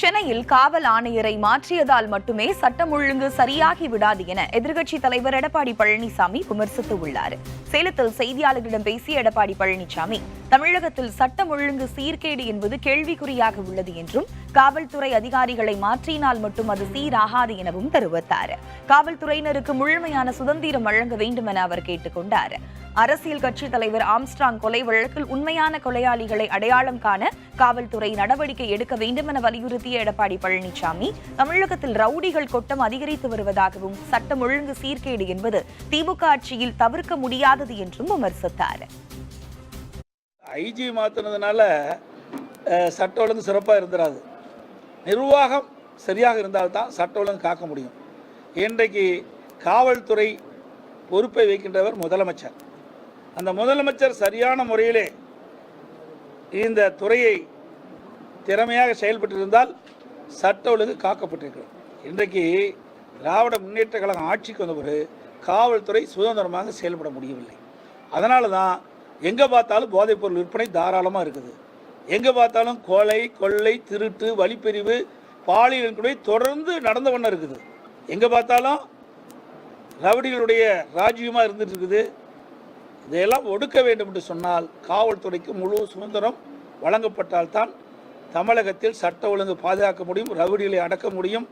சென்னையில் காவல் ஆணையரை மாற்றியதால் மட்டுமே சட்டம் ஒழுங்கு சரியாகி விடாது என எதிர்க்கட்சித் தலைவர் எடப்பாடி பழனிசாமி விமர்சித்துள்ளார். சேலத்தில் செய்தியாளர்களிடம் பேசிய எடப்பாடி பழனிசாமி, தமிழகத்தில் சட்டம் ஒழுங்கு சீர்கேடு என்பது கேள்விக்குறியாக உள்ளது என்றும், காவல்துறை அதிகாரிகளை மாற்றினால் மட்டும் அது சீராகாது எனவும் தெரிவித்தார். காவல்துறையினருக்கு முழுமையான சுதந்திரம் வழங்க வேண்டும் என அவர் கேட்டுக் கொண்டார். அரசியல் கட்சித் தலைவர் ஆம்ஸ்ட்ராங் கொலை வழக்கில் உண்மையான கொலையாளிகளை அடையாளம் காண காவல்துறை நடவடிக்கை எடுக்க வேண்டும் என வலியுறுத்திய எடப்பாடி பழனிசாமி, தமிழகத்தில் ரவுடிகள் கொட்டம் அதிகரித்து வருவதாகவும், சட்டம் ஒழுங்கு சீர்கேடு என்பது திமுக ஆட்சியில் தவிர்க்க முடியாதது என்றும் விமர்சித்தார். ஐஜி மாற்றினதுனால சட்ட ஒழுங்கு சிறப்பாக இருந்துராது. நிர்வாகம் சரியாக இருந்தால்தான் சட்ட ஒழுங்கு காக்க முடியும். இன்றைக்கு காவல்துறை பொறுப்பை வைக்கின்றவர் முதலமைச்சர். அந்த முதலமைச்சர் சரியான முறையிலே இந்த துறையை திறமையாக செயல்பட்டிருந்தால் சட்ட ஒழுங்கு காக்கப்பட்டிருக்கிறது. இன்றைக்கு திராவிட முன்னேற்ற கழகம் ஆட்சிக்கு வந்தபோது காவல்துறை சுதந்திரமாக செயல்பட முடியவில்லை. அதனால தான் எங்கே பார்த்தாலும் போதைப்பொருள் விற்பனை தாராளமாக இருக்குது. எங்கே பார்த்தாலும் கொலை, கொள்ளை, திருட்டு, வழிப்பிரிவு, பாலியல் கூட தொடர்ந்து நடந்த வண்ணம் இருக்குது. எங்கே பார்த்தாலும் ரவுடிகளுடைய ராஜ்யமாக இருந்துட்டு இருக்குது. இதையெல்லாம் ஒடுக்க வேண்டும் என்று சொன்னால் காவல்துறைக்கு முழு சுதந்திரம் வழங்கப்பட்டால்தான் தமிழகத்தில் சட்ட ஒழுங்கு பாதுகாக்க முடியும், ரவுடிகளை அடக்க முடியும்.